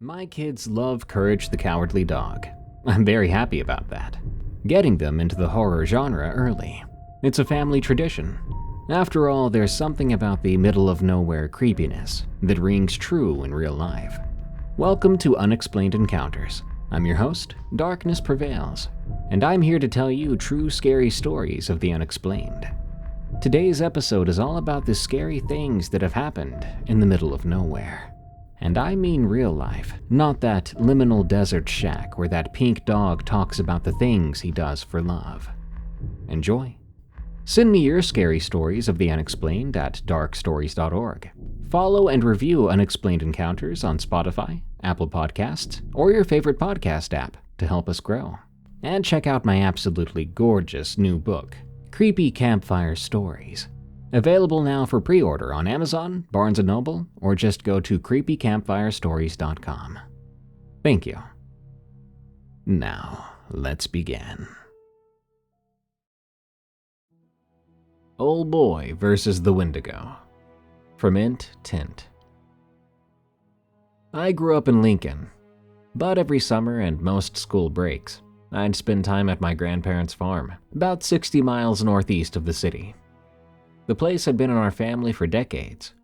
My kids love Courage the Cowardly Dog. I'm very happy about that. Getting them into the horror genre early. It's a family tradition. After all, there's something about the middle-of-nowhere creepiness that rings true in real life. Welcome to Unexplained Encounters. I'm your host, Darkness Prevails, and I'm here to tell you true scary stories of the unexplained. Today's episode is all about the scary things that have happened in the middle of nowhere. And I mean real life, not that liminal desert shack where that pink dog talks about the things he does for love. Enjoy. Send me your scary stories of the unexplained at darkstories.org. Follow and review Unexplained Encounters on Spotify, Apple Podcasts, or your favorite podcast app to help us grow. And check out my absolutely gorgeous new book, Creepy Campfire Stories. Available now for pre-order on Amazon, Barnes & Noble, or just go to creepycampfirestories.com. Thank you. Now, let's begin. Old Boy Versus the Wendigo, from Enttent. I grew up in Lincoln, but every summer and most school breaks, I'd spend time at my grandparents' farm, about 60 miles northeast of the city. The place had been in our family for decades.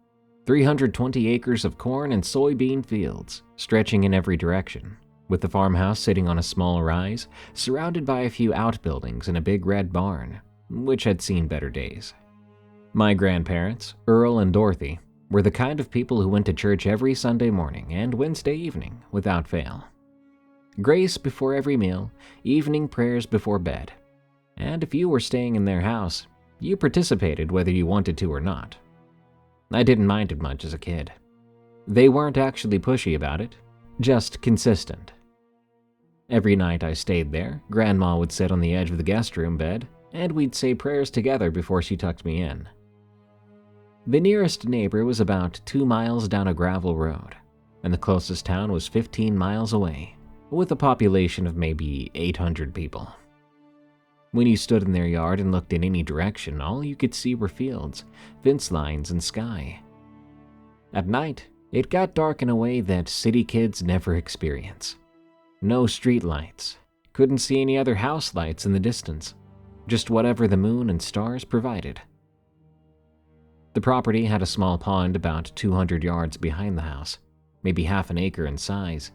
320 acres of corn and soybean fields, stretching in every direction, with the farmhouse sitting on a small rise, surrounded by a few outbuildings and a big red barn, which had seen better days. My grandparents, Earl and Dorothy, were the kind of people who went to church every Sunday morning and Wednesday evening without fail. Grace before every meal, evening prayers before bed. And if you were staying in their house, you participated whether you wanted to or not. I didn't mind it much as a kid. They weren't actually pushy about it, just consistent. Every night I stayed there, Grandma would sit on the edge of the guest room bed, and we'd say prayers together before she tucked me in. The nearest neighbor was about 2 miles down a gravel road, and the closest town was 15 miles away, with a population of maybe 800 people. When you stood in their yard and looked in any direction, all you could see were fields, fence lines, and sky. At night, it got dark in a way that city kids never experience. No street lights. Couldn't see any other house lights in the distance. Just whatever the moon and stars provided. The property had a small pond about 200 yards behind the house, maybe half an acre in size,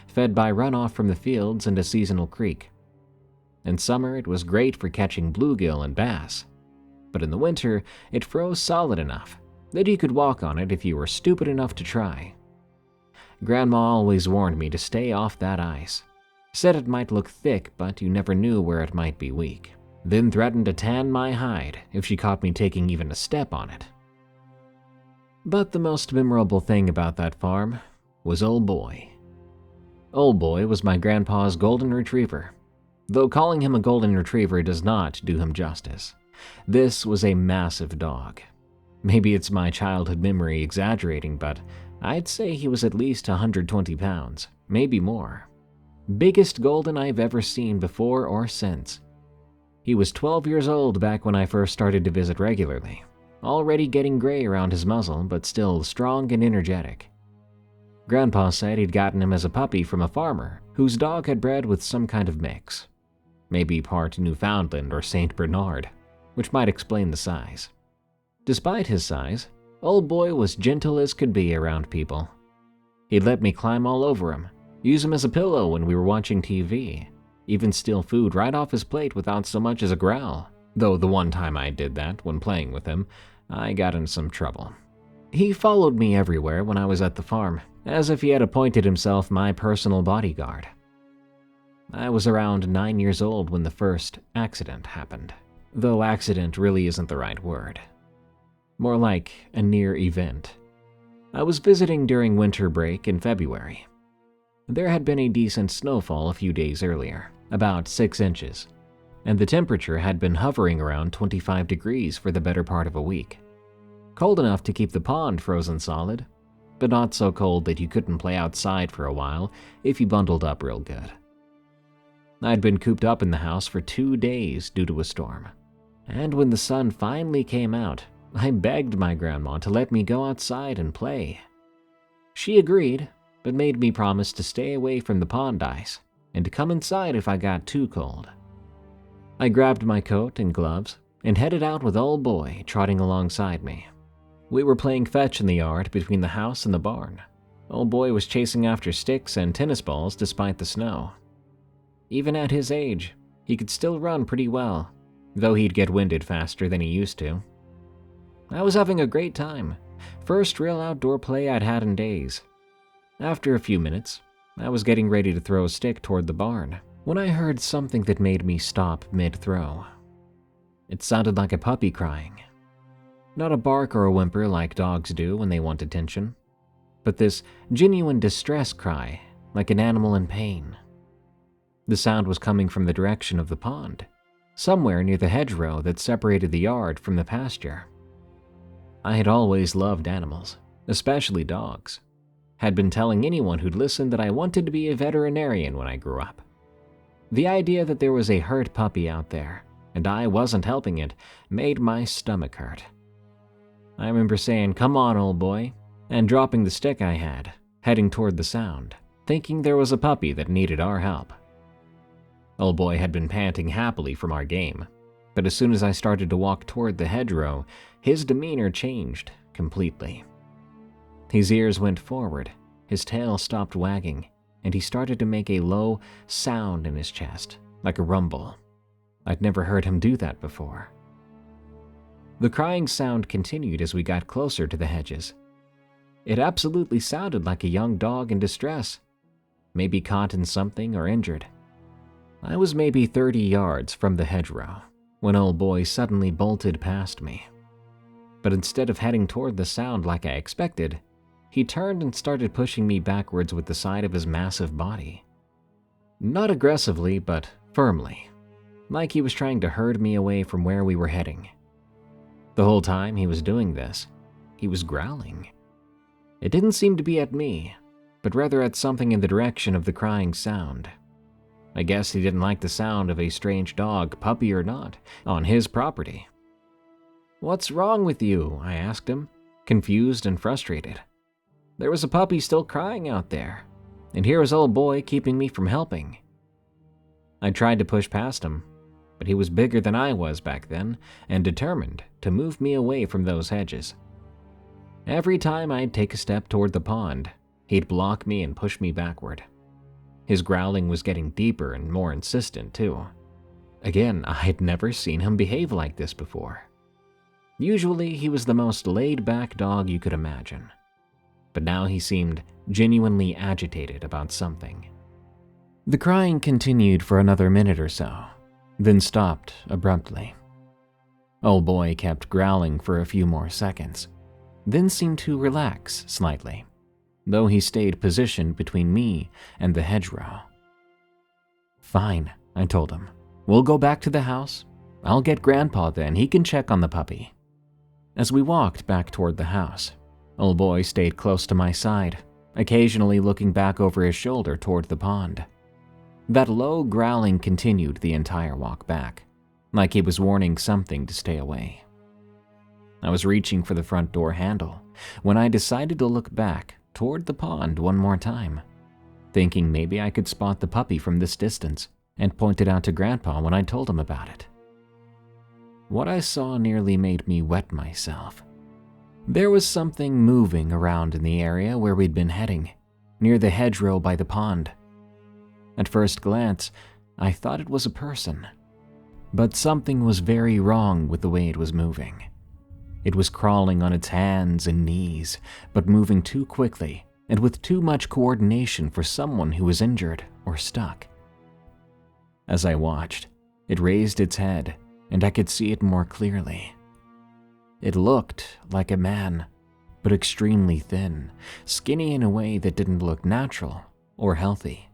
fed by runoff from the fields and a seasonal creek. In summer, it was great for catching bluegill and bass, but in the winter, it froze solid enough that you could walk on it if you were stupid enough to try. Grandma always warned me to stay off that ice, said it might look thick, but you never knew where it might be weak, then threatened to tan my hide if she caught me taking even a step on it. But the most memorable thing about that farm was Old Boy. Old Boy was my grandpa's golden retriever. Though calling him a golden retriever does not do him justice. This was a massive dog. Maybe it's my childhood memory exaggerating, but I'd say he was at least 120 pounds, maybe more. Biggest golden I've ever seen before or since. He was 12 years old back when I first started to visit regularly, already getting gray around his muzzle, but still strong and energetic. Grandpa said he'd gotten him as a puppy from a farmer whose dog had bred with some kind of mix. Maybe part Newfoundland or St. Bernard, which might explain the size. Despite his size, Old Boy was gentle as could be around people. He'd let me climb all over him, use him as a pillow when we were watching TV, even steal food right off his plate without so much as a growl, though the one time I did that when playing with him, I got in some trouble. He followed me everywhere when I was at the farm, as if he had appointed himself my personal bodyguard. I was around 9 years old when the first accident happened, though accident really isn't the right word. More like a near event. I was visiting during winter break in February. There had been a decent snowfall a few days earlier, about 6 inches, and the temperature had been hovering around 25 degrees for the better part of a week. Cold enough to keep the pond frozen solid, but not so cold that you couldn't play outside for a while if you bundled up real good. I'd been cooped up in the house for 2 days due to a storm, and when the sun finally came out, I begged my grandma to let me go outside and play. She agreed, but made me promise to stay away from the pond ice and to come inside if I got too cold. I grabbed my coat and gloves and headed out with old boy trotting alongside me. We were playing fetch in the yard between the house and the barn. Old boy was chasing after sticks and tennis balls despite the snow. Even at his age, he could still run pretty well, though he'd get winded faster than he used to. I was having a great time. First real outdoor play I'd had in days. After a few minutes, I was getting ready to throw a stick toward the barn when I heard something that made me stop mid-throw. It sounded like a puppy crying. Not a bark or a whimper like dogs do when they want attention, but this genuine distress cry like an animal in pain. The sound was coming from the direction of the pond, somewhere near the hedgerow that separated the yard from the pasture. I had always loved animals, especially dogs. Had been telling anyone who'd listened that I wanted to be a veterinarian when I grew up. The idea that there was a hurt puppy out there, and I wasn't helping it, made my stomach hurt. I remember saying, "Come on, old boy," and dropping the stick I had, heading toward the sound, thinking there was a puppy that needed our help. Old boy had been panting happily from our game, but as soon as I started to walk toward the hedgerow, his demeanor changed completely. His ears went forward, his tail stopped wagging, and he started to make a low sound in his chest, like a rumble. I'd never heard him do that before. The crying sound continued as we got closer to the hedges. It absolutely sounded like a young dog in distress, maybe caught in something or injured. I was maybe 30 yards from the hedgerow when old boy suddenly bolted past me. But instead of heading toward the sound like I expected, he turned and started pushing me backwards with the side of his massive body. Not aggressively, but firmly, like he was trying to herd me away from where we were heading. The whole time he was doing this, he was growling. It didn't seem to be at me, but rather at something in the direction of the crying sound. I guess he didn't like the sound of a strange dog, puppy or not, on his property. "What's wrong with you?" I asked him, confused and frustrated. There was a puppy still crying out there, and here was old boy keeping me from helping. I tried to push past him, but he was bigger than I was back then and determined to move me away from those hedges. Every time I'd take a step toward the pond, he'd block me and push me backward. His growling was getting deeper and more insistent, too. Again, I'd never seen him behave like this before. Usually, he was the most laid-back dog you could imagine, but now he seemed genuinely agitated about something. The crying continued for another minute or so, then stopped abruptly. Old boy kept growling for a few more seconds, then seemed to relax slightly, though he stayed positioned between me and the hedgerow. "Fine," I told him. "We'll go back to the house. I'll get Grandpa then, he can check on the puppy." As we walked back toward the house, old boy stayed close to my side, occasionally looking back over his shoulder toward the pond. That low growling continued the entire walk back, like he was warning something to stay away. I was reaching for the front door handle when I decided to look back toward the pond one more time, thinking maybe I could spot the puppy from this distance and point it out to Grandpa when I told him about it. What I saw nearly made me wet myself. There was something moving around in the area where we'd been heading, near the hedgerow by the pond. At first glance, I thought it was a person, but something was very wrong with the way it was moving. It was crawling on its hands and knees, but moving too quickly and with too much coordination for someone who was injured or stuck. As I watched, it raised its head, and I could see it more clearly. It looked like a man, but extremely thin, skinny in a way that didn't look natural or healthy.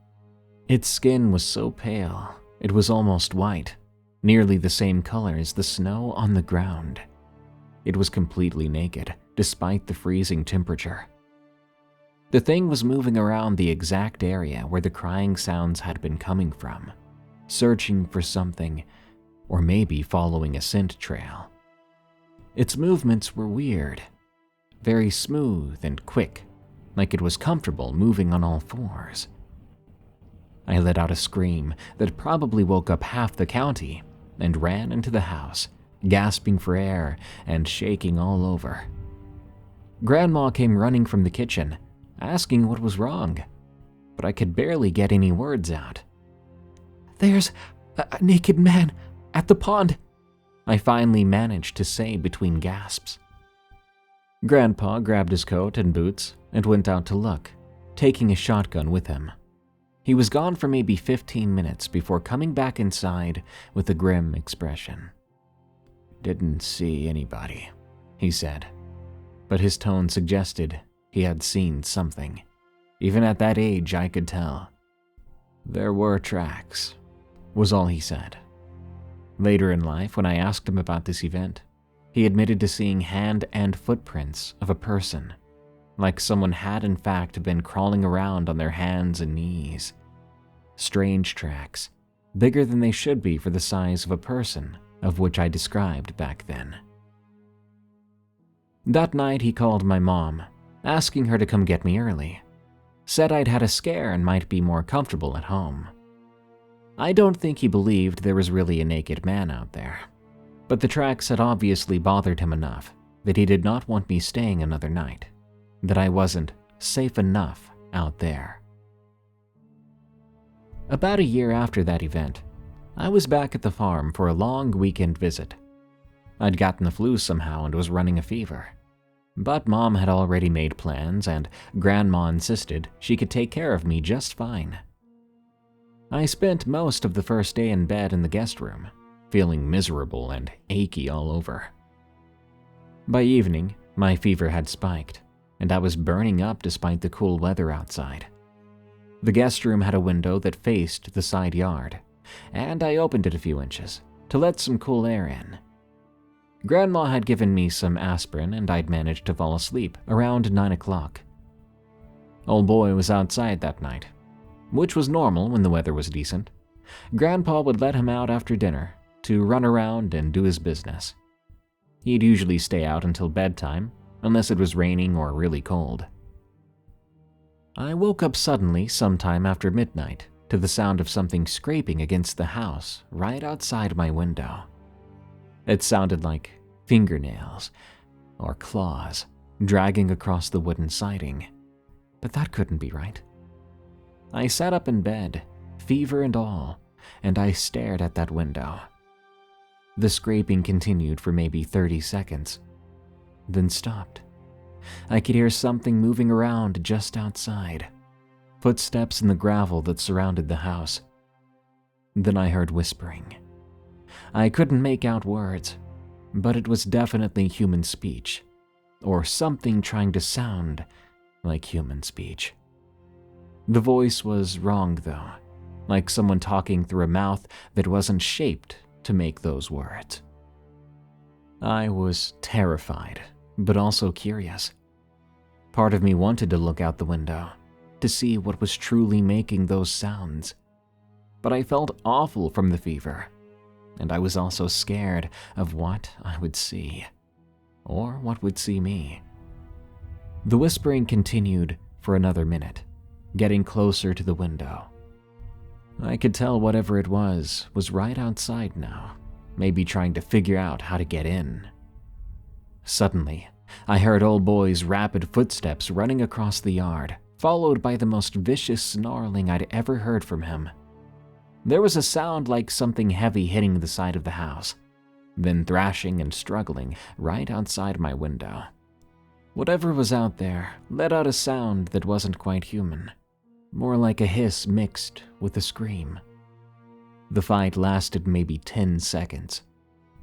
Its skin was so pale, it was almost white, nearly the same color as the snow on the ground. It was completely naked, despite the freezing temperature. The thing was moving around the exact area where the crying sounds had been coming from, searching for something, or maybe following a scent trail. Its movements were weird, very smooth and quick, like it was comfortable moving on all fours. I let out a scream that probably woke up half the county and ran into the house, gasping for air and shaking all over. Grandma came running from the kitchen, asking what was wrong, but I could barely get any words out. "There's a naked man at the pond," I finally managed to say between gasps. Grandpa grabbed his coat and boots and went out to look, taking a shotgun with him. He was gone for maybe 15 minutes before coming back inside with a grim expression. "Didn't see anybody," he said, but his tone suggested he had seen something. Even at that age, I could tell. "There were tracks," was all he said. Later in life, when I asked him about this event, he admitted to seeing hand and footprints of a person, like someone had in fact been crawling around on their hands and knees. Strange tracks, bigger than they should be for the size of a person of which I described back then. That night he called my mom, asking her to come get me early. Said I'd had a scare and might be more comfortable at home. I don't think he believed there was really a naked man out there, but the tracks had obviously bothered him enough that he did not want me staying another night, that I wasn't safe enough out there. About a year after that event, I was back at the farm for a long weekend visit. I'd gotten the flu somehow and was running a fever. But Mom had already made plans and Grandma insisted she could take care of me just fine. I spent most of the first day in bed in the guest room, feeling miserable and achy all over. By evening, my fever had spiked, and I was burning up despite the cool weather outside. The guest room had a window that faced the side yard, and I opened it a few inches to let some cool air in. Grandma had given me some aspirin and I'd managed to fall asleep around 9 o'clock. Old boy was outside that night, which was normal when the weather was decent. Grandpa would let him out after dinner to run around and do his business. He'd usually stay out until bedtime, unless it was raining or really cold. I woke up suddenly sometime after midnight to the sound of something scraping against the house right outside my window. It sounded like fingernails or claws dragging across the wooden siding, but that couldn't be right. I sat up in bed, fever and all, and I stared at that window. The scraping continued for maybe 30 seconds, then stopped. I could hear something moving around just outside, footsteps in the gravel that surrounded the house. Then I heard whispering. I couldn't make out words, but it was definitely human speech, or something trying to sound like human speech. The voice was wrong though, like someone talking through a mouth that wasn't shaped to make those words. I was terrified, but also curious. Part of me wanted to look out the window to see what was truly making those sounds, but I felt awful from the fever, and I was also scared of what I would see, or what would see me. The whispering continued for another minute, getting closer to the window. I could tell whatever it was right outside now, maybe trying to figure out how to get in. Suddenly, I heard old boy's rapid footsteps running across the yard, followed by the most vicious snarling I'd ever heard from him. There was a sound like something heavy hitting the side of the house, then thrashing and struggling right outside my window. Whatever was out there let out a sound that wasn't quite human, more like a hiss mixed with a scream. The fight lasted maybe 10 seconds.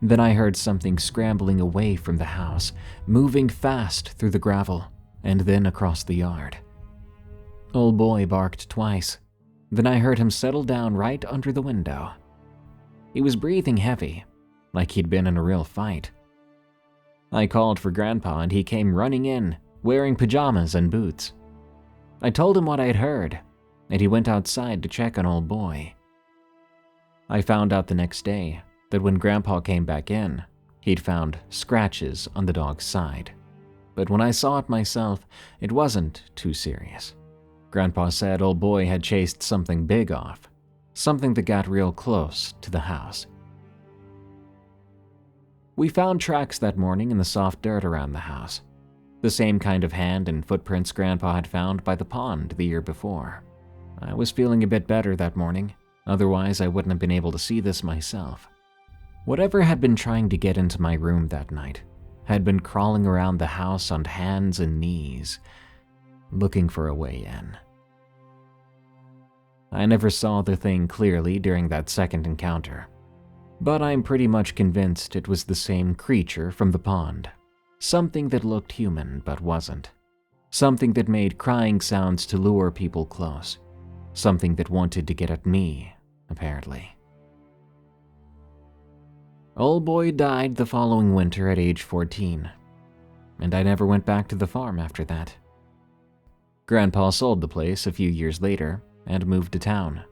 Then I heard something scrambling away from the house, moving fast through the gravel, and then across the yard. Old boy barked twice. Then I heard him settle down right under the window. He was breathing heavy, like he'd been in a real fight. I called for Grandpa and he came running in, wearing pajamas and boots. I told him what I'd heard, and he went outside to check on old boy. I found out the next day that when Grandpa came back in, he'd found scratches on the dog's side, but when I saw it myself, it wasn't too serious. Grandpa said old boy had chased something big off, something that got real close to the house. We found tracks that morning in the soft dirt around the house, the same kind of hand and footprints Grandpa had found by the pond the year before. I was feeling a bit better that morning, otherwise I wouldn't have been able to see this myself. Whatever had been trying to get into my room that night had been crawling around the house on hands and knees, looking for a way in. I never saw the thing clearly during that second encounter, but I'm pretty much convinced it was the same creature from the pond. Something that looked human but wasn't. Something that made crying sounds to lure people close. Something that wanted to get at me, apparently. Old boy died the following winter at age 14, and I never went back to the farm after that. Grandpa sold the place a few years later and moved to town.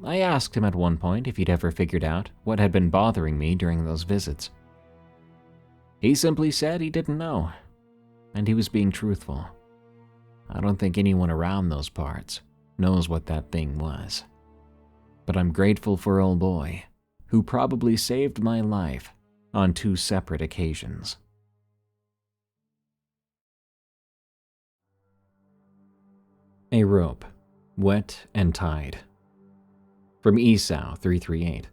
I asked him at one point if he'd ever figured out what had been bothering me during those visits. He simply said he didn't know, and he was being truthful. I don't think anyone around those parts knows what that thing was. But I'm grateful for old boy, who probably saved my life on 2 separate occasions. A rope, wet and tied. From Esau 338.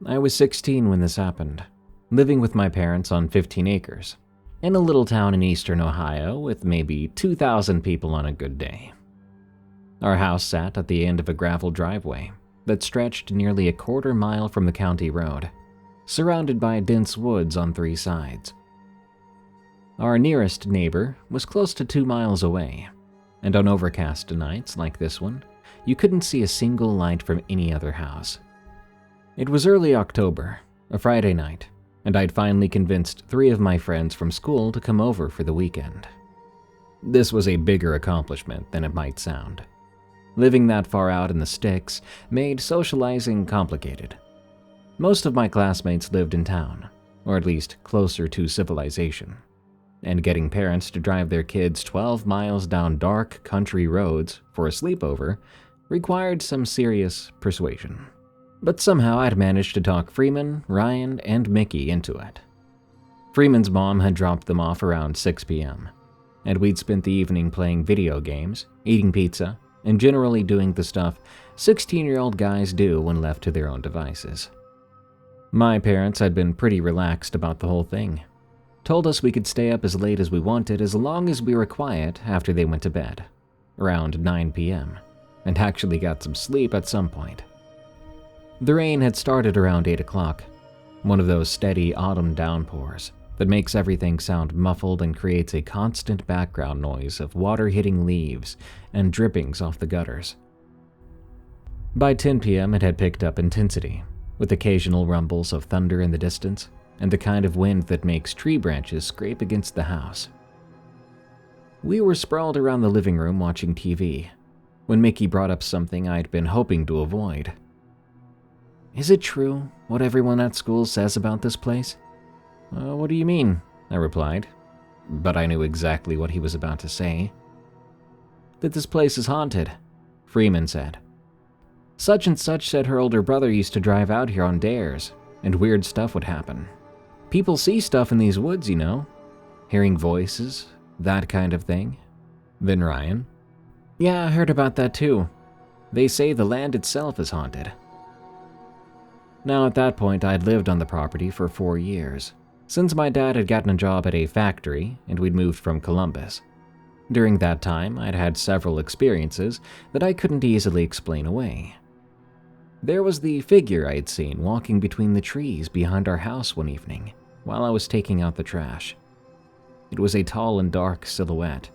I was 16 when this happened, living with my parents on 15 acres, in a little town in eastern Ohio with maybe 2,000 people on a good day. Our house sat at the end of a gravel driveway that stretched nearly a quarter mile from the county road, surrounded by dense woods on 3 sides. Our nearest neighbor was close to 2 miles away, and on overcast nights like this one, you couldn't see a single light from any other house. It was early October, a Friday night, and I'd finally convinced 3 of my friends from school to come over for the weekend. This was a bigger accomplishment than it might sound. Living that far out in the sticks made socializing complicated. Most of my classmates lived in town, or at least closer to civilization, and getting parents to drive their kids 12 miles down dark country roads for a sleepover required some serious persuasion. But somehow I'd managed to talk Freeman, Ryan, and Mickey into it. Freeman's mom had dropped them off around 6 p.m., and we'd spent the evening playing video games, eating pizza, and generally doing the stuff 16-year-old guys do when left to their own devices. My parents had been pretty relaxed about the whole thing. Told us we could stay up as late as we wanted as long as we were quiet after they went to bed, around 9 p.m., and actually got some sleep at some point. The rain had started around 8 o'clock, one of those steady autumn downpours that makes everything sound muffled and creates a constant background noise of water hitting leaves and drippings off the gutters. By 10 p.m. it had picked up intensity, with occasional rumbles of thunder in the distance and the kind of wind that makes tree branches scrape against the house. We were sprawled around the living room watching TV, when Mickey brought up something I'd been hoping to avoid. "Is it true what everyone at school says about this place?" "What do you mean?" I replied, but I knew exactly what he was about to say. "That this place is haunted," Freeman said. "Such and such said her older brother used to drive out here on dares, and weird stuff would happen. People see stuff in these woods, you know. Hearing voices, that kind of thing." Then Ryan, "Yeah, I heard about that too. They say the land itself is haunted." Now at that point I'd lived on the property for 4 years, since my dad had gotten a job at a factory and we'd moved from Columbus. During that time I'd had several experiences that I couldn't easily explain away. There was the figure I had seen walking between the trees behind our house one evening while I was taking out the trash. It was a tall and dark silhouette,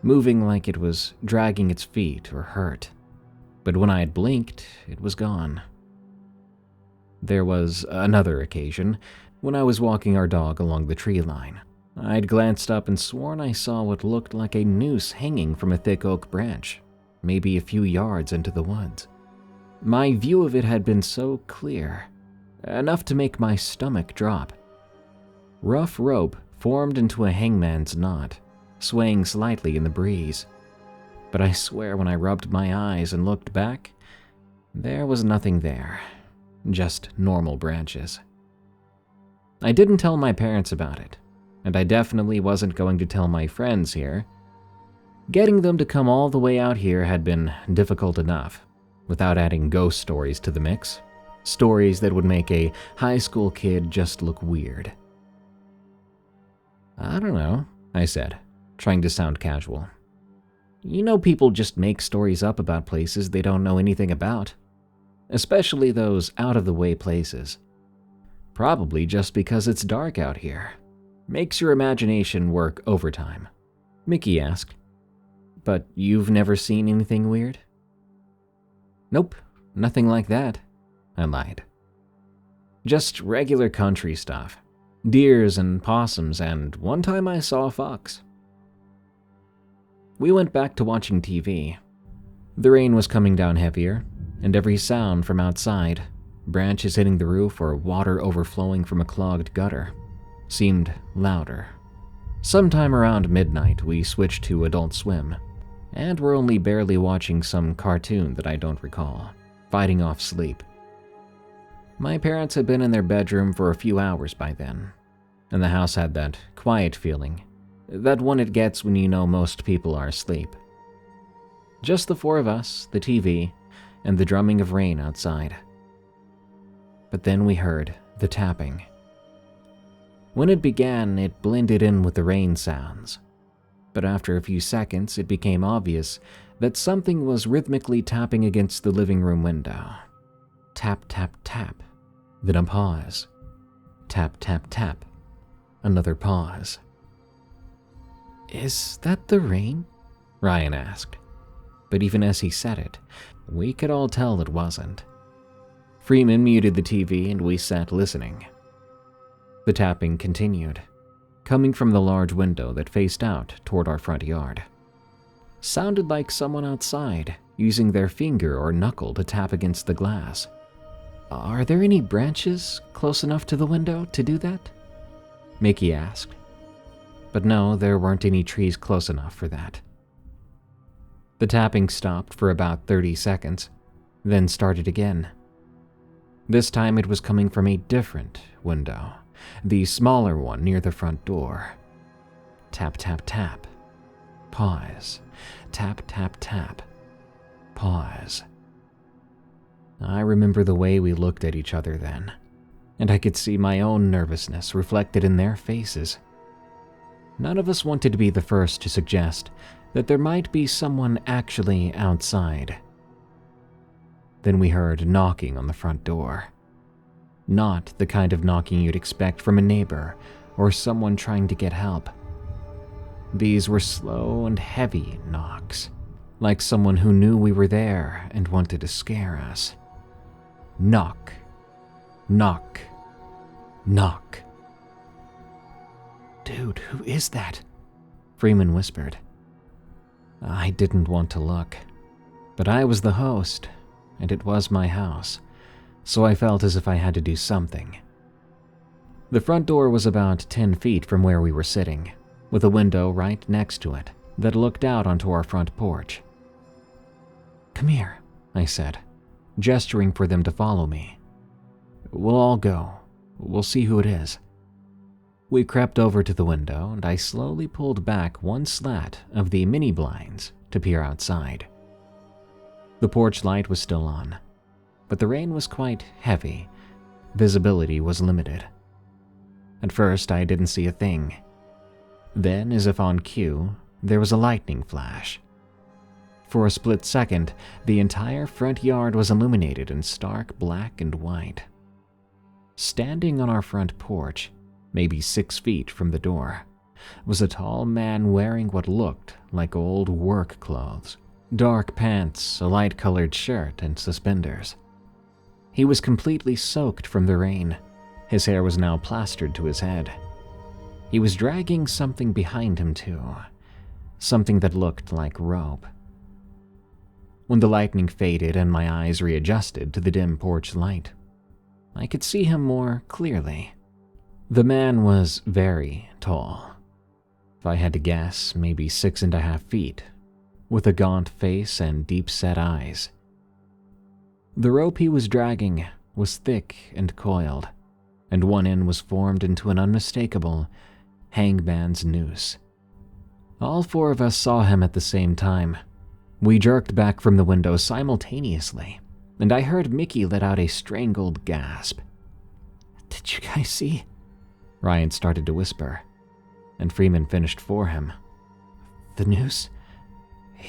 moving like it was dragging its feet or hurt, but when I had blinked, it was gone. There was another occasion when I was walking our dog along the tree line. I'd glanced up and sworn I saw what looked like a noose hanging from a thick oak branch, maybe a few yards into the woods. My view of it had been so clear, enough to make my stomach drop, Rough rope formed into a hangman's knot, swaying slightly in the breeze. But I swear when I rubbed my eyes and looked back, there was nothing there, just normal branches. I didn't tell my parents about it, and I definitely wasn't going to tell my friends here. Getting them to come all the way out here had been difficult enough, without adding ghost stories to the mix, stories that would make a high school kid just look weird. I don't know, I said, trying to sound casual. You know, people just make stories up about places they don't know anything about, especially those out-of-the-way places. Probably just because it's dark out here. Makes your imagination work overtime. Mickey asked, "But you've never seen anything weird?" "Nope, nothing like that," I lied. "Just regular country stuff. Deers and possums, and one time I saw a fox." We went back to watching TV. The rain was coming down heavier, and every sound from outside, branches hitting the roof or water overflowing from a clogged gutter, seemed louder. Sometime around midnight, we switched to Adult Swim, and were only barely watching some cartoon that I don't recall, fighting off sleep. My parents had been in their bedroom for a few hours by then, and the house had that quiet feeling, that one it gets when you know most people are asleep. Just the four of us, the TV, and the drumming of rain outside. But then we heard the tapping. When it began, it blended in with the rain sounds. But after a few seconds, it became obvious that something was rhythmically tapping against the living room window. Tap, tap, tap. Then a pause. Tap, tap, tap. Another pause. "Is that the rain?" Ryan asked. But even as he said it, we could all tell it wasn't. Freeman muted the TV and we sat listening. The tapping continued, coming from the large window that faced out toward our front yard. Sounded like someone outside, using their finger or knuckle to tap against the glass. "Are there any branches close enough to the window to do that?" Mickey asked. But no, there weren't any trees close enough for that. The tapping stopped for about 30 seconds, then started again. This time it was coming from a different window, the smaller one near the front door. Tap, tap, tap. Pause. Tap, tap, tap. Pause. I remember the way we looked at each other then, and I could see my own nervousness reflected in their faces. None of us wanted to be the first to suggest that there might be someone actually outside. Then we heard knocking on the front door. Not the kind of knocking you'd expect from a neighbor or someone trying to get help. These were slow and heavy knocks, like someone who knew we were there and wanted to scare us. Knock, knock, knock. "Dude, who is that?" Freeman whispered. I didn't want to look, but I was the host, and it was my house, so I felt as if I had to do something. The front door was about 10 feet from where we were sitting, with a window right next to it that looked out onto our front porch. "Come here," I said, gesturing for them to follow me. "We'll all go. We'll see who it is." We crept over to the window, and I slowly pulled back one slat of the mini blinds to peer outside. The porch light was still on, but the rain was quite heavy. Visibility was limited. At first, I didn't see a thing. Then, as if on cue, there was a lightning flash. For a split second, the entire front yard was illuminated in stark black and white. Standing on our front porch, maybe 6 feet from the door, was a tall man wearing what looked like old work clothes. Dark pants, a light-colored shirt, and suspenders. He was completely soaked from the rain. His hair was now plastered to his head. He was dragging something behind him too, something that looked like rope. When the lightning faded and my eyes readjusted to the dim porch light, I could see him more clearly. The man was very tall. If I had to guess, maybe 6.5 feet, with a gaunt face and deep-set eyes. The rope he was dragging was thick and coiled, and one end was formed into an unmistakable hangman's noose. All 4 of us saw him at the same time. We jerked back from the window simultaneously, and I heard Mickey let out a strangled gasp. "Did you guys see?" Ryan started to whisper, and Freeman finished for him. "The noose?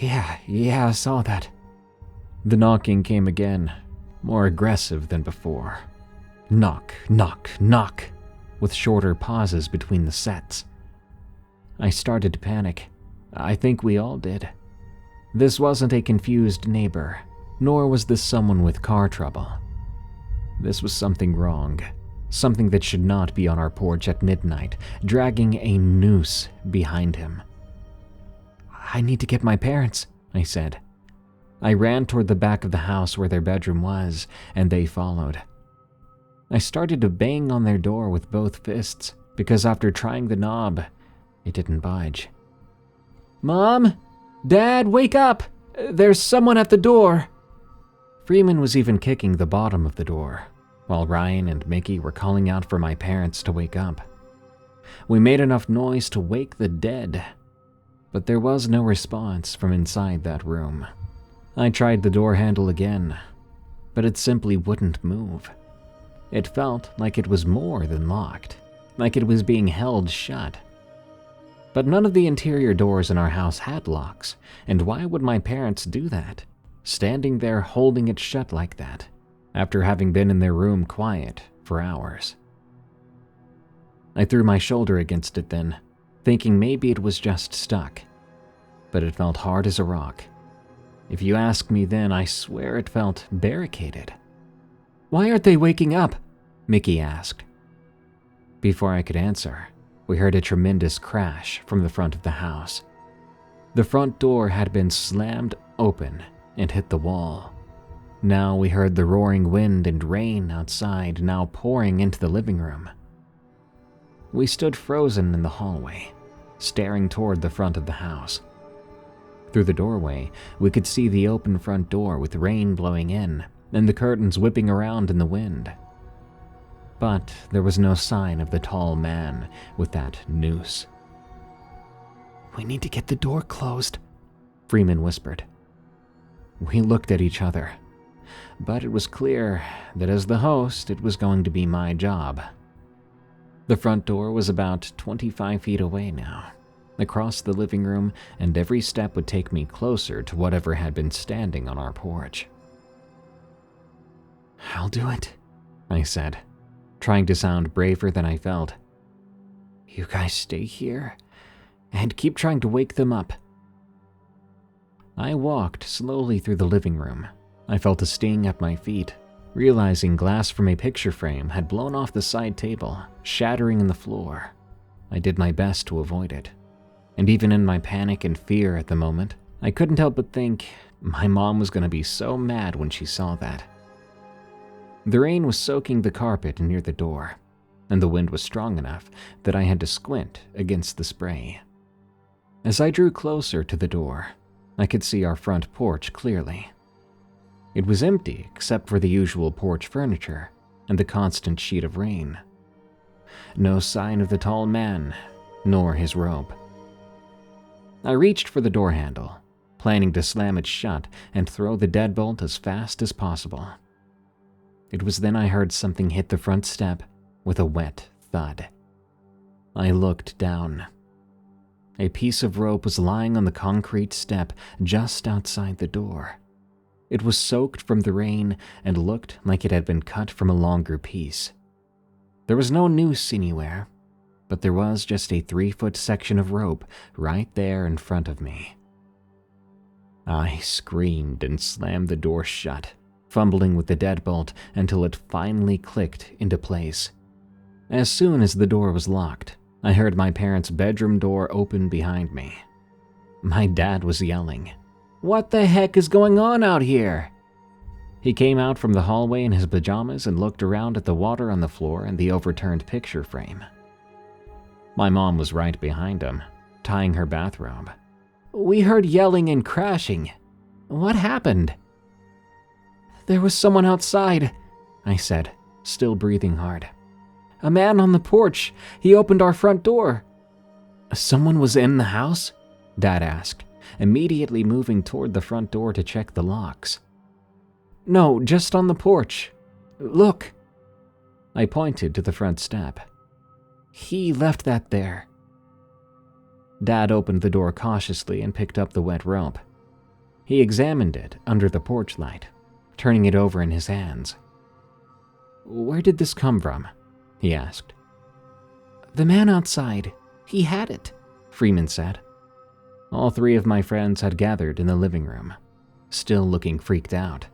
Yeah, I saw that." The knocking came again, more aggressive than before. Knock, knock, knock, with shorter pauses between the sets. I started to panic. I think we all did. This wasn't a confused neighbor, nor was this someone with car trouble. This was something wrong, something that should not be on our porch at midnight, dragging a noose behind him. "I need to get my parents," I said. I ran toward the back of the house where their bedroom was, and they followed. I started to bang on their door with both fists, because after trying the knob, it didn't budge. "Mom? Dad, wake up! There's someone at the door!" Freeman was even kicking the bottom of the door, while Ryan and Mickey were calling out for my parents to wake up. We made enough noise to wake the dead, but there was no response from inside that room. I tried the door handle again, but it simply wouldn't move. It felt like it was more than locked, like it was being held shut. But none of the interior doors in our house had locks, and why would my parents do that, standing there holding it shut like that, after having been in their room quiet for hours? I threw my shoulder against it then, thinking maybe it was just stuck, but it felt hard as a rock. If you ask me then, I swear it felt barricaded. "Why aren't they waking up?" Mickey asked. Before I could answer, we heard a tremendous crash from the front of the house. The front door had been slammed open and hit the wall. Now we heard the roaring wind and rain outside now pouring into the living room. We stood frozen in the hallway, staring toward the front of the house. Through the doorway, we could see the open front door with rain blowing in and the curtains whipping around in the wind. But there was no sign of the tall man with that noose. "We need to get the door closed," Freeman whispered. We looked at each other, but it was clear that as the host, it was going to be my job. The front door was about 25 feet away now, across the living room, and every step would take me closer to whatever had been standing on our porch. "I'll do it," I said, trying to sound braver than I felt. "You guys stay here and keep trying to wake them up." I walked slowly through the living room. I felt a sting at my feet, realizing glass from a picture frame had blown off the side table, shattering in the floor. I did my best to avoid it. And even in my panic and fear at the moment, I couldn't help but think my mom was going to be so mad when she saw that. The rain was soaking the carpet near the door, and the wind was strong enough that I had to squint against the spray. As I drew closer to the door, I could see our front porch clearly. It was empty except for the usual porch furniture and the constant sheet of rain. No sign of the tall man, nor his robe. I reached for the door handle, planning to slam it shut and throw the deadbolt as fast as possible. It was then I heard something hit the front step with a wet thud. I looked down. A piece of rope was lying on the concrete step just outside the door. It was soaked from the rain and looked like it had been cut from a longer piece. There was no noose anywhere, but there was just a 3-foot section of rope right there in front of me. I screamed and slammed the door shut, fumbling with the deadbolt until it finally clicked into place. As soon as the door was locked, I heard my parents' bedroom door open behind me. My dad was yelling, "What the heck is going on out here?" He came out from the hallway in his pajamas and looked around at the water on the floor and the overturned picture frame. My mom was right behind him, tying her bathrobe. "We heard yelling and crashing. What happened?" "There was someone outside," I said, still breathing hard. "A man on the porch. He opened our front door." "Someone was in the house?" Dad asked, immediately moving toward the front door to check the locks. "No, just on the porch. Look." I pointed to the front step. "He left that there." Dad opened the door cautiously and picked up the wet rope. He examined it under the porch light, turning it over in his hands. "Where did this come from?" he asked. "The man outside. He had it," Freeman said. All three of my friends had gathered in the living room, still looking freaked out.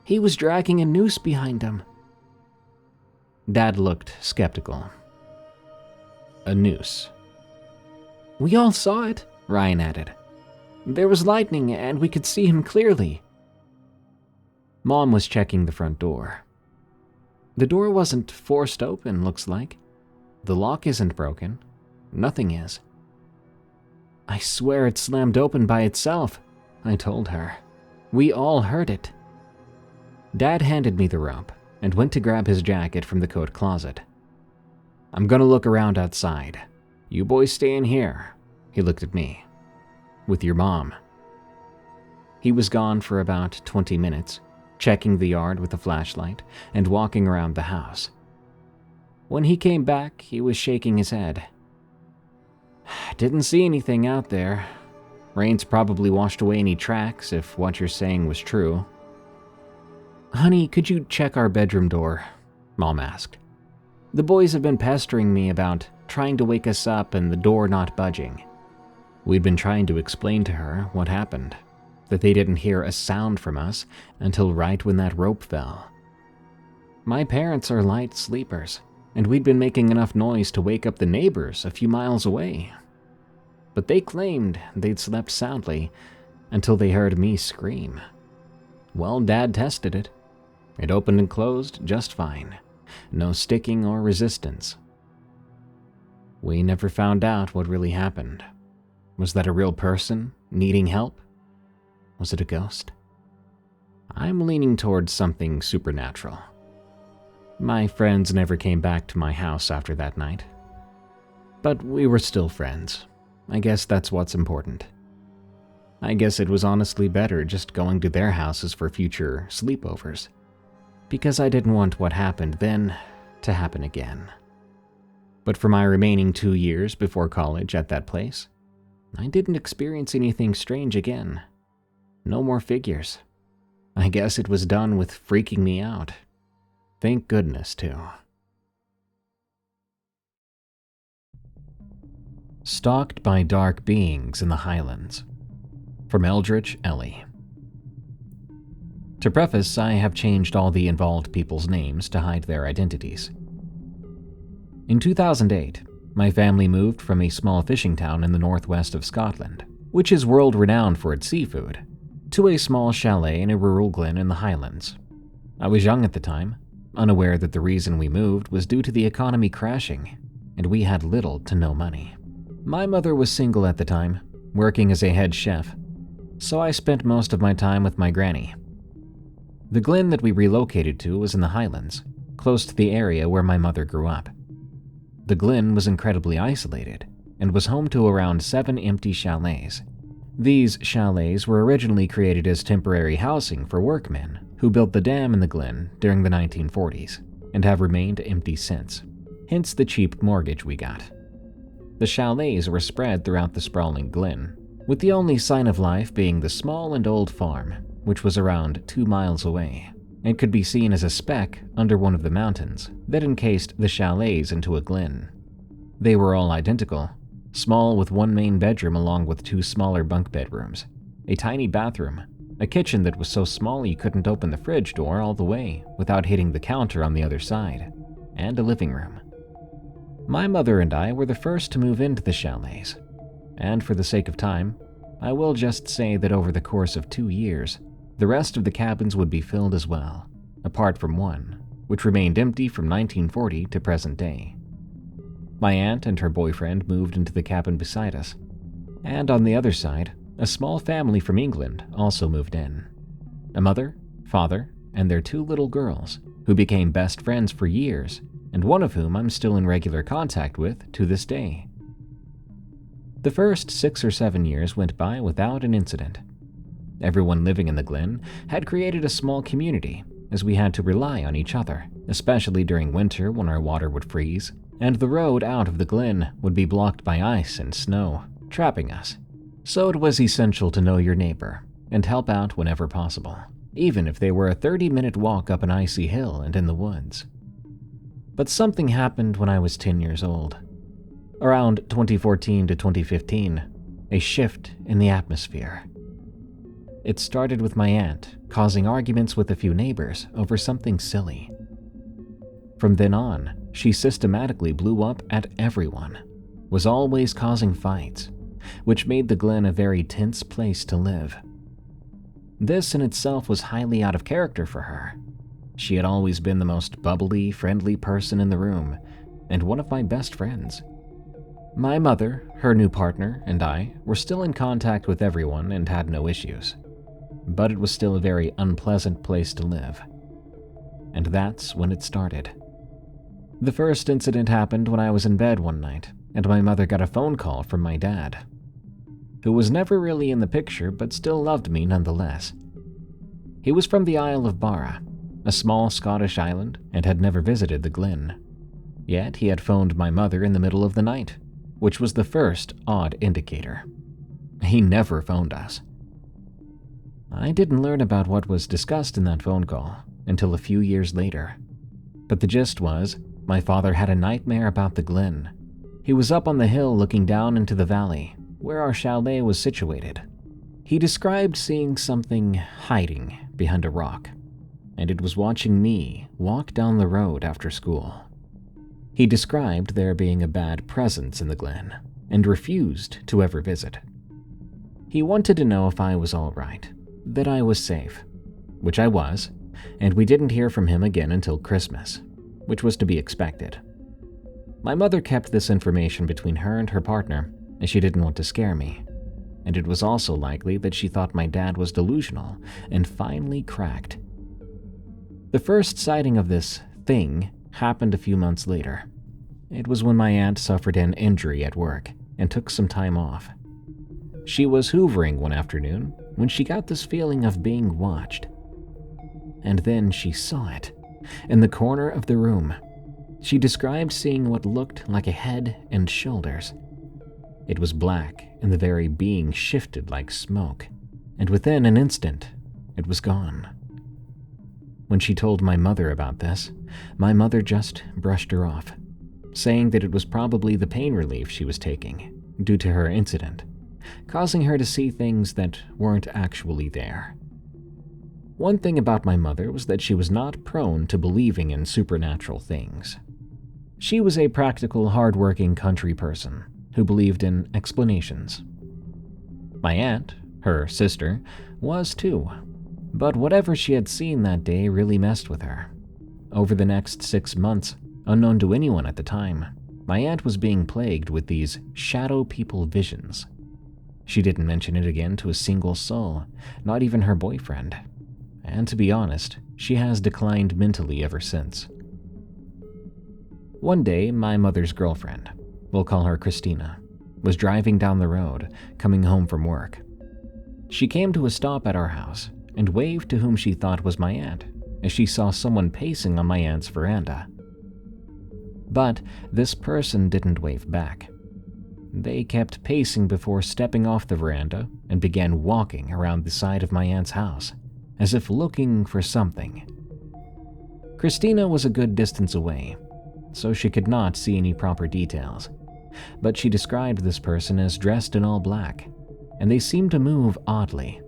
"He was dragging a noose behind him." Dad looked skeptical. "A noose?" "We all saw it," Ryan added. "There was lightning and we could see him clearly." Mom was checking the front door. "The door wasn't forced open, looks like. The lock isn't broken. Nothing is." "I swear it slammed open by itself," I told her. "We all heard it." Dad handed me the rope and went to grab his jacket from the coat closet. "I'm gonna look around outside. You boys stay in here," he looked at me. "With your mom." He was gone for about 20 minutes, checking the yard with a flashlight and walking around the house. When he came back, he was shaking his head. "Didn't see anything out there. Rain's probably washed away any tracks if what you're saying was true." "Honey, could you check our bedroom door?" Mom asked. "The boys have been pestering me about trying to wake us up and the door not budging." We'd been trying to explain to her what happened, that they didn't hear a sound from us until right when that rope fell. My parents are light sleepers, and we'd been making enough noise to wake up the neighbors a few miles away. But they claimed they'd slept soundly until they heard me scream. Well, Dad tested it. It opened and closed just fine. No sticking or resistance. We never found out what really happened. Was that a real person needing help? Was it a ghost? I'm leaning towards something supernatural. My friends never came back to my house after that night. But we were still friends. I guess that's what's important. I guess it was honestly better just going to their houses for future sleepovers, because I didn't want what happened then to happen again. But for my remaining 2 years before college at that place, I didn't experience anything strange again. No more figures. I guess it was done with freaking me out. Thank goodness, too. Stalked by Dark Beings in the Highlands. From EldritchEllie. To preface, I have changed all the involved people's names to hide their identities. In 2008, my family moved from a small fishing town in the northwest of Scotland, which is world-renowned for its seafood, to a small chalet in a rural glen in the Highlands. I was young at the time, unaware that the reason we moved was due to the economy crashing, and we had little to no money. My mother was single at the time, working as a head chef, so I spent most of my time with my granny. The glen that we relocated to was in the Highlands, close to the area where my mother grew up. The glen was incredibly isolated and was home to around 7 empty chalets. These chalets were originally created as temporary housing for workmen who built the dam in the glen during the 1940s and have remained empty since, hence the cheap mortgage we got. The chalets were spread throughout the sprawling glen, with the only sign of life being the small and old farm, which was around 2 miles away, and could be seen as a speck under one of the mountains that encased the chalets into a glen. They were all identical, small with one main bedroom along with 2 smaller bunk bedrooms, a tiny bathroom, a kitchen that was so small you couldn't open the fridge door all the way without hitting the counter on the other side, and a living room. My mother and I were the first to move into the chalets, and for the sake of time, I will just say that over the course of 2 years, The rest of the cabins would be filled as well, apart from one, which remained empty from 1940 to present day. My aunt and her boyfriend moved into the cabin beside us, and on the other side, a small family from England also moved in. A mother, father, and their 2 little girls, who became best friends for years, and one of whom I'm still in regular contact with to this day. The first 6 or 7 years went by without an incident. Everyone living in the Glen had created a small community, as we had to rely on each other, especially during winter when our water would freeze, and the road out of the Glen would be blocked by ice and snow, trapping us. So it was essential to know your neighbor and help out whenever possible, even if they were a 30-minute walk up an icy hill and in the woods. But something happened when I was 10 years old. Around 2014 to 2015, a shift in the atmosphere. It started with my aunt causing arguments with a few neighbors over something silly. From then on, she systematically blew up at everyone, was always causing fights, which made the Glen a very tense place to live. This in itself was highly out of character for her. She had always been the most bubbly, friendly person in the room, and one of my best friends. My mother, her new partner, and I were still in contact with everyone and had no issues. But it was still a very unpleasant place to live. And that's when it started. The first incident happened when I was in bed one night, and my mother got a phone call from my dad, who was never really in the picture but still loved me nonetheless. He was from the Isle of Barra, a small Scottish island, and had never visited the Glen. Yet he had phoned my mother in the middle of the night, which was the first odd indicator. He never phoned us. I didn't learn about what was discussed in that phone call until a few years later. But the gist was, my father had a nightmare about the Glen. He was up on the hill looking down into the valley, where our chalet was situated. He described seeing something hiding behind a rock, and it was watching me walk down the road after school. He described there being a bad presence in the Glen, and refused to ever visit. He wanted to know if I was all right, that I was safe, which I was, and we didn't hear from him again until Christmas, which was to be expected. My mother kept this information between her and her partner, as she didn't want to scare me, and it was also likely that she thought my dad was delusional and finally cracked. The first sighting of this thing happened a few months later. It was when my aunt suffered an injury at work and took some time off. She was hoovering one afternoon when she got this feeling of being watched. And then she saw it, in the corner of the room. She described seeing what looked like a head and shoulders. It was black, and the very being shifted like smoke, and within an instant, it was gone. When she told my mother about this, my mother just brushed her off, saying that it was probably the pain relief she was taking due to her incident, causing her to see things that weren't actually there. One thing about my mother was that she was not prone to believing in supernatural things. She was a practical, hard-working country person who believed in explanations. My aunt, her sister, was too, but whatever she had seen that day really messed with her. Over the next 6 months, unknown to anyone at the time, my aunt was being plagued with these shadow people visions. She didn't mention it again to a single soul, not even her boyfriend. And to be honest, she has declined mentally ever since. One day, my mother's girlfriend, we'll call her Christina, was driving down the road, coming home from work. She came to a stop at our house and waved to whom she thought was my aunt, as she saw someone pacing on my aunt's veranda. But this person didn't wave back. They kept pacing before stepping off the veranda and began walking around the side of my aunt's house, as if looking for something. Christina was a good distance away, so she could not see any proper details, but she described this person as dressed in all black, and they seemed to move oddly.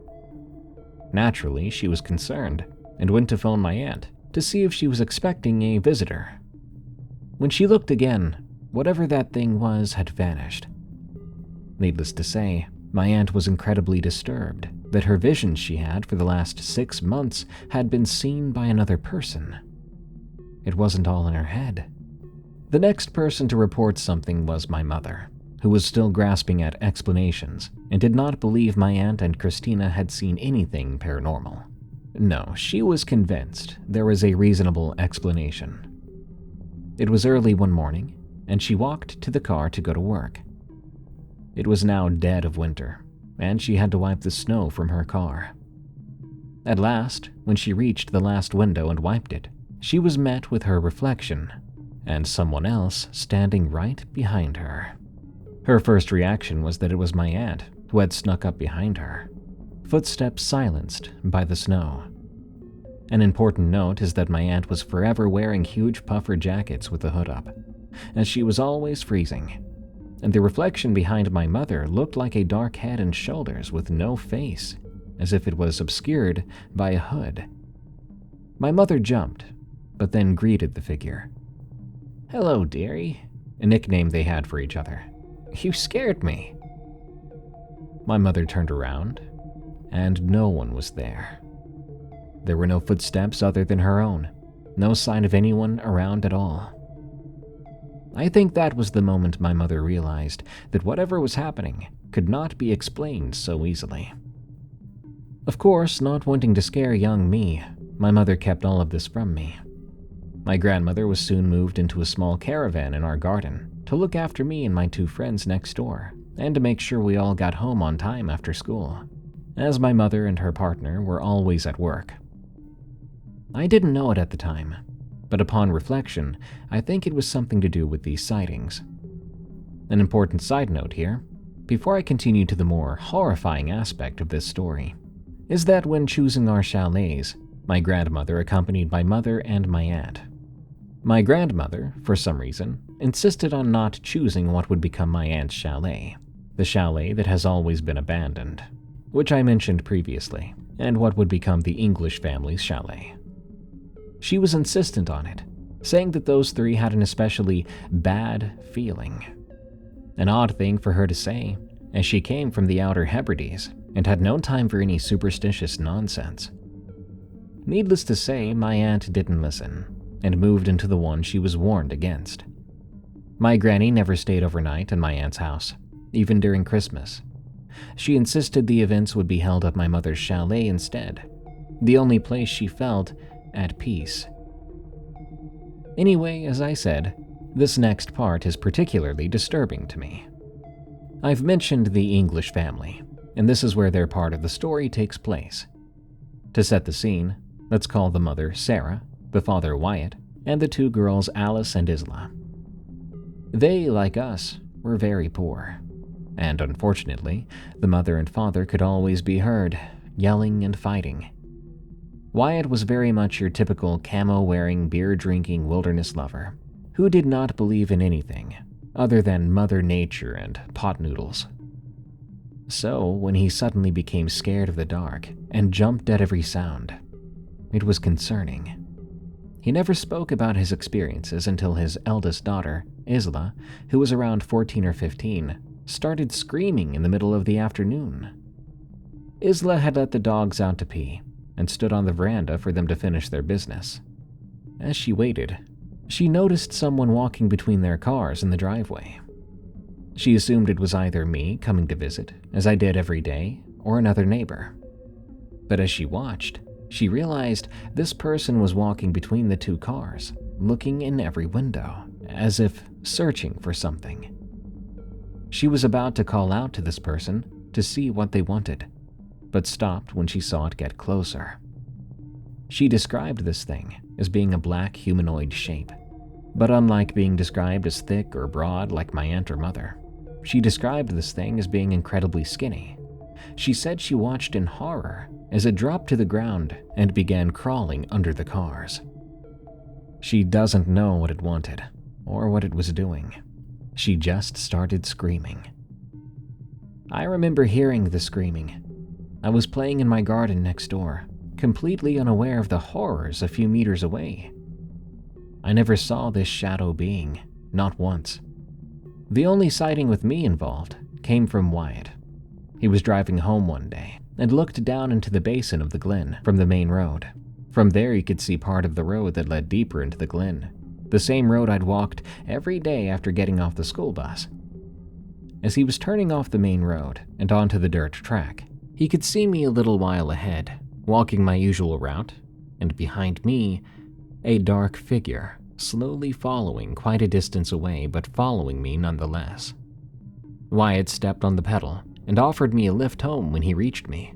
Naturally, she was concerned and went to phone my aunt to see if she was expecting a visitor. When she looked again, whatever that thing was had vanished. Needless to say, my aunt was incredibly disturbed that her visions she had for the last 6 months had been seen by another person. It wasn't all in her head. The next person to report something was my mother, who was still grasping at explanations and did not believe my aunt and Christina had seen anything paranormal. No, she was convinced there was a reasonable explanation. It was early one morning, and she walked to the car to go to work. It was now dead of winter, and she had to wipe the snow from her car. At last, when she reached the last window and wiped it, she was met with her reflection and someone else standing right behind her. Her first reaction was that it was my aunt who had snuck up behind her, footsteps silenced by the snow. An important note is that my aunt was forever wearing huge puffer jackets with the hood up, as she was always freezing, and the reflection behind my mother looked like a dark head and shoulders with no face, as if it was obscured by a hood. My mother jumped, but then greeted the figure. "Hello, dearie," a nickname they had for each other. "You scared me." My mother turned around, and no one was there. There were no footsteps other than her own, no sign of anyone around at all. I think that was the moment my mother realized that whatever was happening could not be explained so easily. Of course, not wanting to scare young me, my mother kept all of this from me. My grandmother was soon moved into a small caravan in our garden to look after me and my 2 friends next door, and to make sure we all got home on time after school, as my mother and her partner were always at work. I didn't know it at the time, but upon reflection, I think it was something to do with these sightings. An important side note here, before I continue to the more horrifying aspect of this story, is that when choosing our chalets, my grandmother accompanied my mother and my aunt. My grandmother, for some reason, insisted on not choosing what would become my aunt's chalet, the chalet that has always been abandoned, which I mentioned previously, and what would become the English family's chalet. She was insistent on it, saying that those 3 had an especially bad feeling. An odd thing for her to say, as she came from the Outer Hebrides and had no time for any superstitious nonsense. Needless to say, my aunt didn't listen, and moved into the one she was warned against. My granny never stayed overnight in my aunt's house, even during Christmas. She insisted the events would be held at my mother's chalet instead, the only place she felt at peace. Anyway, as I said, this next part is particularly disturbing to me. I've mentioned the English family, and this is where their part of the story takes place. To set the scene, let's call the mother Sarah, the father Wyatt, and the 2 girls Alice and Isla. They, like us, were very poor, and unfortunately, the mother and father could always be heard, yelling and fighting. Wyatt was very much your typical camo-wearing, beer-drinking wilderness lover, who did not believe in anything other than Mother Nature and pot noodles. So, when he suddenly became scared of the dark and jumped at every sound, it was concerning. He never spoke about his experiences until his eldest daughter, Isla, who was around 14 or 15, started screaming in the middle of the afternoon. Isla had let the dogs out to pee and stood on the veranda for them to finish their business. As she waited, she noticed someone walking between their cars in the driveway. She assumed it was either me coming to visit, as I did every day, or another neighbor. But as she watched, she realized this person was walking between the 2 cars, looking in every window, as if searching for something. She was about to call out to this person to see what they wanted, but stopped when she saw it get closer. She described this thing as being a black humanoid shape, but unlike being described as thick or broad like my aunt or mother, she described this thing as being incredibly skinny. She said she watched in horror as it dropped to the ground and began crawling under the cars. She doesn't know what it wanted or what it was doing. She just started screaming. I remember hearing the screaming. I was playing in my garden next door, completely unaware of the horrors a few meters away. I never saw this shadow being, not once. The only sighting with me involved came from Wyatt. He was driving home one day, and looked down into the basin of the glen from the main road. From there you could see part of the road that led deeper into the glen, the same road I'd walked every day after getting off the school bus. As he was turning off the main road and onto the dirt track, he could see me a little while ahead, walking my usual route, and behind me, a dark figure, slowly following quite a distance away but following me nonetheless. Wyatt stepped on the pedal and offered me a lift home when he reached me.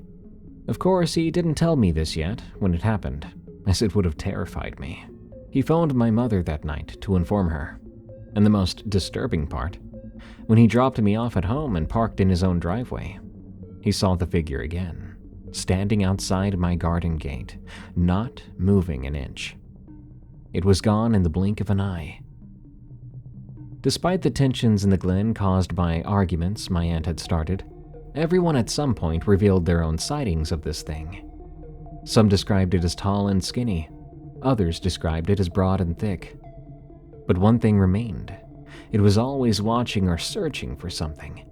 Of course, he didn't tell me this yet when it happened, as it would have terrified me. He phoned my mother that night to inform her. And the most disturbing part, when he dropped me off at home and parked in his own driveway, he saw the figure again, standing outside my garden gate, not moving an inch. It was gone in the blink of an eye. Despite the tensions in the glen caused by arguments my aunt had started, everyone at some point revealed their own sightings of this thing. Some described it as tall and skinny. Others described it as broad and thick. But one thing remained. It was always watching or searching for something.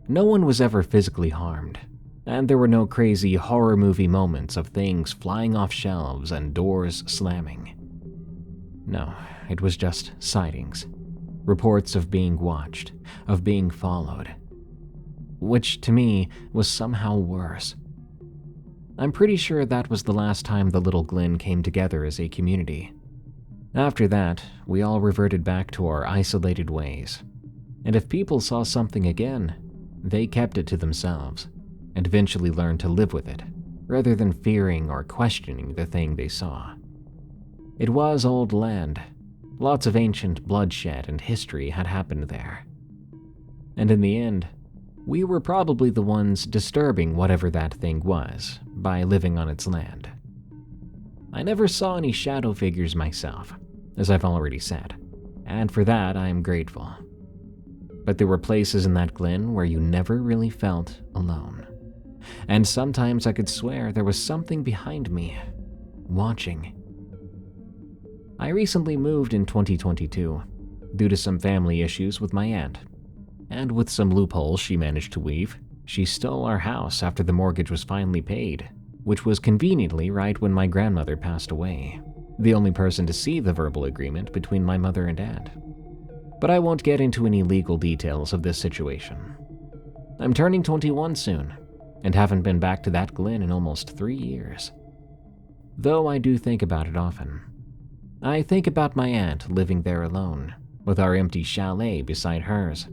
No one was ever physically harmed, and there were no crazy horror movie moments of things flying off shelves and doors slamming. No, it was just sightings. Reports of being watched, of being followed. Which, to me, was somehow worse. I'm pretty sure that was the last time the little glen came together as a community. After that, we all reverted back to our isolated ways. And if people saw something again, they kept it to themselves, and eventually learned to live with it, rather than fearing or questioning the thing they saw. It was old land. Lots of ancient bloodshed and history had happened there. And in the end, we were probably the ones disturbing whatever that thing was by living on its land. I never saw any shadow figures myself, as I've already said, and for that I am grateful. But there were places in that glen where you never really felt alone. And sometimes I could swear there was something behind me, watching. I recently moved in 2022, due to some family issues with my aunt. And with some loopholes she managed to weave, she stole our house after the mortgage was finally paid, which was conveniently right when my grandmother passed away, the only person to see the verbal agreement between my mother and aunt. But I won't get into any legal details of this situation. I'm turning 21 soon, and haven't been back to that glen in almost 3 years. Though I do think about it often. I think about my aunt living there alone, with our empty chalet beside hers,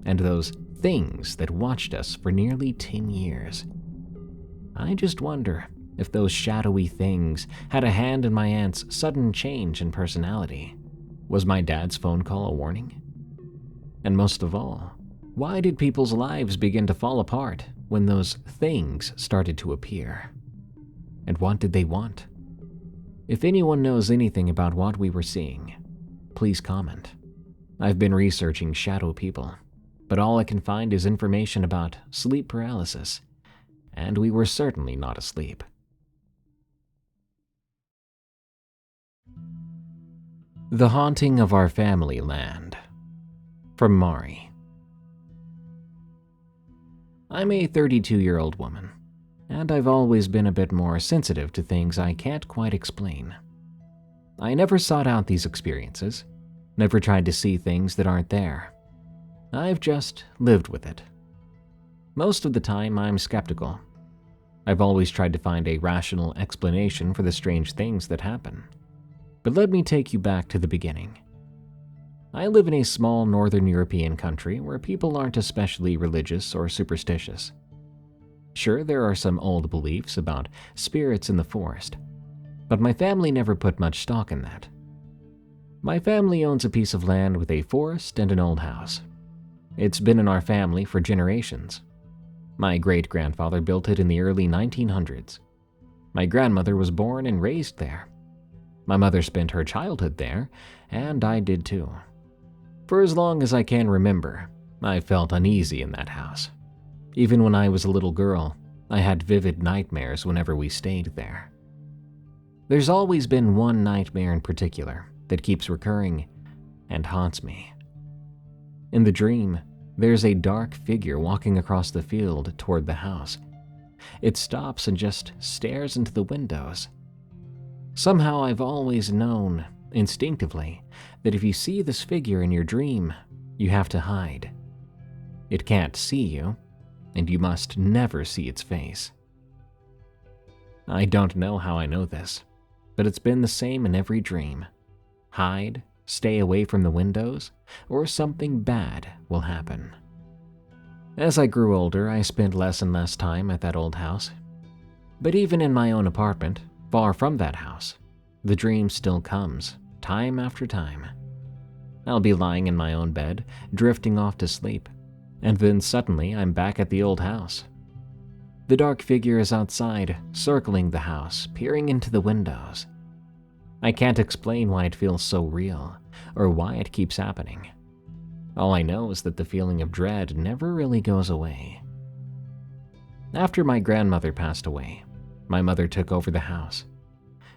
and those things that watched us for nearly 10 years. I just wonder if those shadowy things had a hand in my aunt's sudden change in personality. Was my dad's phone call a warning? And most of all, why did people's lives begin to fall apart when those things started to appear? And what did they want? If anyone knows anything about what we were seeing, please comment. I've been researching shadow people, but all I can find is information about sleep paralysis, and we were certainly not asleep. The Haunting of Our Family Land. From Mari. I'm a 32-year-old woman, and I've always been a bit more sensitive to things I can't quite explain. I never sought out these experiences, never tried to see things that aren't there. I've just lived with it. Most of the time, I'm skeptical. I've always tried to find a rational explanation for the strange things that happen. But let me take you back to the beginning. I live in a small northern European country where people aren't especially religious or superstitious. Sure, there are some old beliefs about spirits in the forest, but my family never put much stock in that. My family owns a piece of land with a forest and an old house. It's been in our family for generations. My great-grandfather built it in the early 1900s. My grandmother was born and raised there. My mother spent her childhood there, and I did too. For as long as I can remember, I felt uneasy in that house. Even when I was a little girl, I had vivid nightmares whenever we stayed there. There's always been one nightmare in particular that keeps recurring and haunts me. In the dream, there's a dark figure walking across the field toward the house, It stops and just stares into the windows. Somehow I've always known, instinctively, that if you see this figure in your dream, you have to hide. It can't see you, and you must never see its face. I don't know how I know this, but it's been the same in every dream. Hide, stay away from the windows, or something bad will happen. As I grew older, I spent less and less time at that old house. But even in my own apartment, far from that house, the dream still comes, time after time. I'll be lying in my own bed, drifting off to sleep, and then suddenly I'm back at the old house. The dark figure is outside, circling the house, peering into the windows. I can't explain why it feels so real, or why it keeps happening. All I know is that the feeling of dread never really goes away. After my grandmother passed away, my mother took over the house.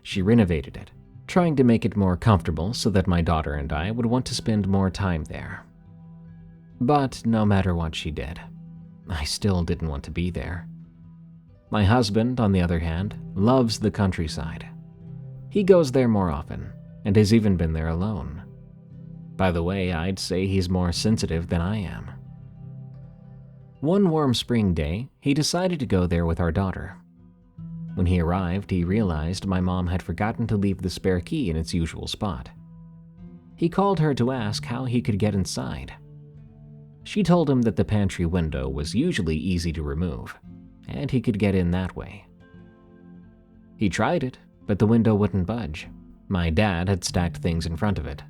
She renovated it, trying to make it more comfortable so that my daughter and I would want to spend more time there. But no matter what she did, I still didn't want to be there. My husband, on the other hand, loves the countryside. He goes there more often, and has even been there alone. By the way, I'd say he's more sensitive than I am. One warm spring day, he decided to go there with our daughter. When he arrived, he realized my mom had forgotten to leave the spare key in its usual spot. He called her to ask how he could get inside. She told him that the pantry window was usually easy to remove, and he could get in that way. He tried it, but the window wouldn't budge. My dad had stacked things in front of it.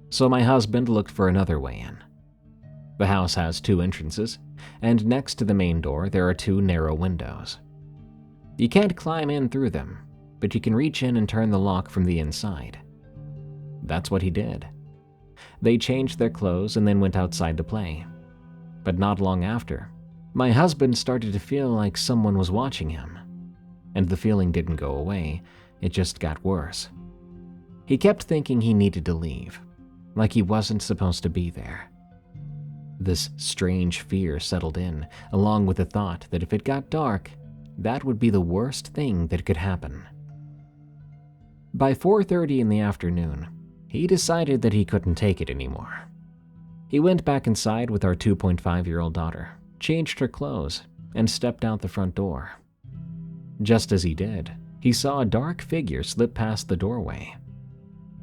So my husband looked for another way in. The house has 2 entrances, and next to the main door there are 2 narrow windows. You can't climb in through them, but you can reach in and turn the lock from the inside. That's what he did. They changed their clothes and then went outside to play. But not long after, my husband started to feel like someone was watching him. And the feeling didn't go away, it just got worse. He kept thinking he needed to leave, like he wasn't supposed to be there. This strange fear settled in, along with the thought that if it got dark, that would be the worst thing that could happen. By 4:30 in the afternoon, he decided that he couldn't take it anymore. He went back inside with our 2.5-year-old daughter, changed her clothes, and stepped out the front door. Just as he did, he saw a dark figure slip past the doorway.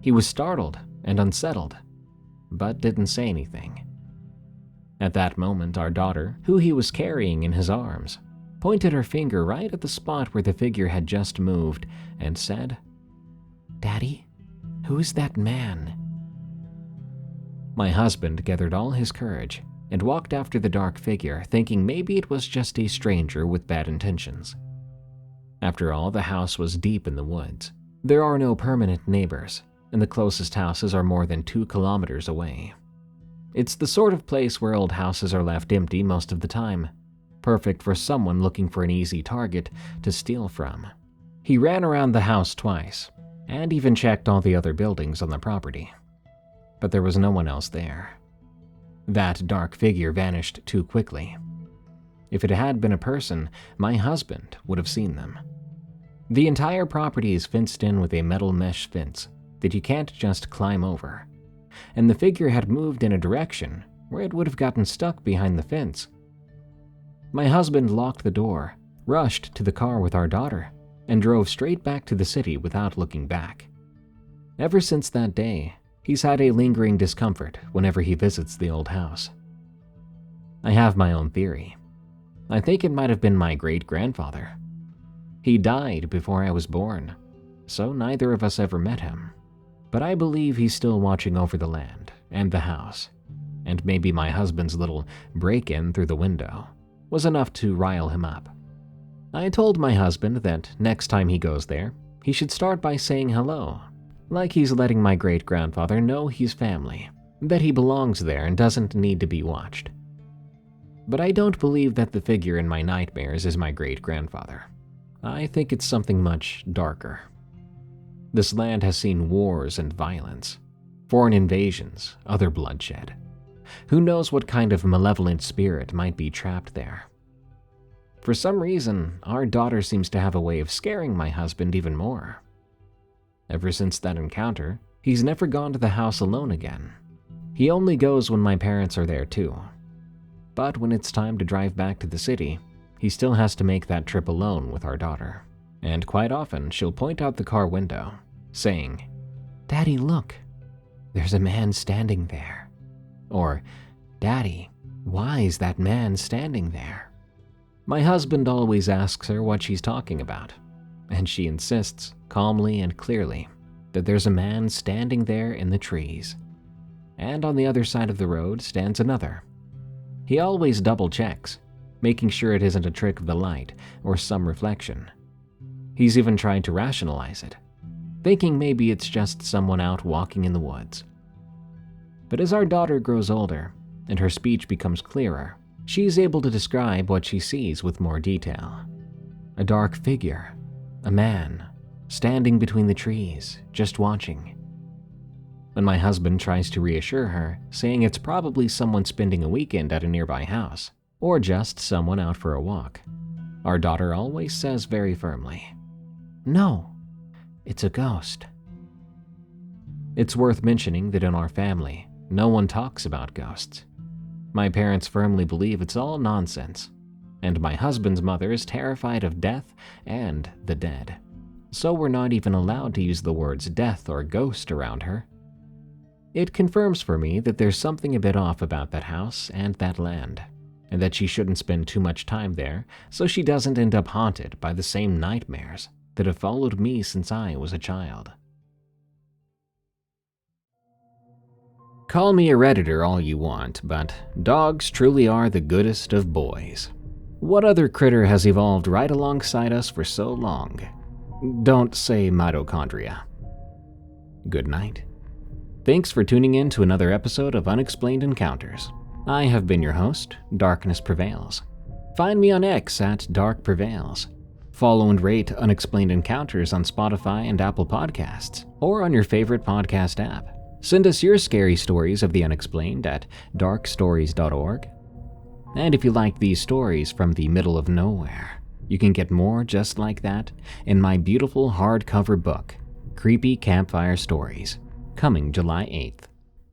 He was startled and unsettled, but didn't say anything. At that moment, our daughter, who he was carrying in his arms, pointed her finger right at the spot where the figure had just moved and said, "Daddy, who is that man?" My husband gathered all his courage and walked after the dark figure, thinking maybe it was just a stranger with bad intentions. After all, the house was deep in the woods. There are no permanent neighbors, and the closest houses are more than 2 kilometers away. It's the sort of place where old houses are left empty most of the time, perfect for someone looking for an easy target to steal from. He ran around the house twice, and even checked all the other buildings on the property. But there was no one else there. That dark figure vanished too quickly. If it had been a person, my husband would have seen them. The entire property is fenced in with a metal mesh fence that you can't just climb over, and the figure had moved in a direction where it would have gotten stuck behind the fence. My husband locked the door, rushed to the car with our daughter, and drove straight back to the city without looking back. Ever since that day, he's had a lingering discomfort whenever he visits the old house. I have my own theory. I think it might have been my great-grandfather. He died before I was born, so neither of us ever met him. But I believe he's still watching over the land and the house, and maybe my husband's little break-in through the window was enough to rile him up. I told my husband that next time he goes there, he should start by saying hello, like he's letting my great-grandfather know he's family, that he belongs there and doesn't need to be watched. But I don't believe that the figure in my nightmares is my great-grandfather. I think it's something much darker. This land has seen wars and violence, foreign invasions, other bloodshed. Who knows what kind of malevolent spirit might be trapped there? For some reason, our daughter seems to have a way of scaring my husband even more. Ever since that encounter, he's never gone to the house alone again. He only goes when my parents are there too. But when it's time to drive back to the city, he still has to make that trip alone with our daughter. And quite often, she'll point out the car window, saying, "Daddy, look, there's a man standing there." Or, "Daddy, why is that man standing there?" My husband always asks her what she's talking about, and she insists, calmly and clearly, that there's a man standing there in the trees. And on the other side of the road stands another. He always double checks, making sure it isn't a trick of the light or some reflection. He's even tried to rationalize it, thinking maybe it's just someone out walking in the woods. But as our daughter grows older and her speech becomes clearer, she's able to describe what she sees with more detail. A dark figure, a man, standing between the trees, just watching. When my husband tries to reassure her, saying it's probably someone spending a weekend at a nearby house, or just someone out for a walk, our daughter always says very firmly, "No, it's a ghost." It's worth mentioning that in our family, no one talks about ghosts. My parents firmly believe it's all nonsense, and my husband's mother is terrified of death and the dead, so we're not even allowed to use the words death or ghost around her. It confirms for me that there's something a bit off about that house and that land, and that she shouldn't spend too much time there so she doesn't end up haunted by the same nightmares that have followed me since I was a child. Call me a Redditor all you want, but dogs truly are the goodest of boys. What other critter has evolved right alongside us for so long? Don't say mitochondria. Good night. Thanks for tuning in to another episode of Unexplained Encounters. I have been your host, Darkness Prevails. Find me on X at Dark Prevails. Follow and rate Unexplained Encounters on Spotify and Apple Podcasts, or on your favorite podcast app. Send us your scary stories of the unexplained at darkstories.org. And if you like these stories from the middle of nowhere, you can get more just like that in my beautiful hardcover book, Creepy Campfire Stories, coming July 8th.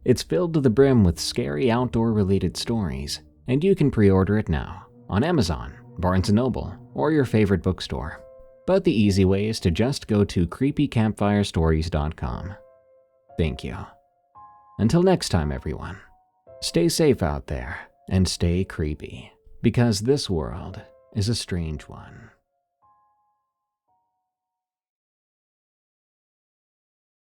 It's filled to the brim with scary outdoor-related stories, and you can pre-order it now on Amazon, Barnes & Noble, or your favorite bookstore. But the easy way is to just go to creepycampfirestories.com. Thank you. Until next time, everyone, stay safe out there and stay creepy, because this world is a strange one.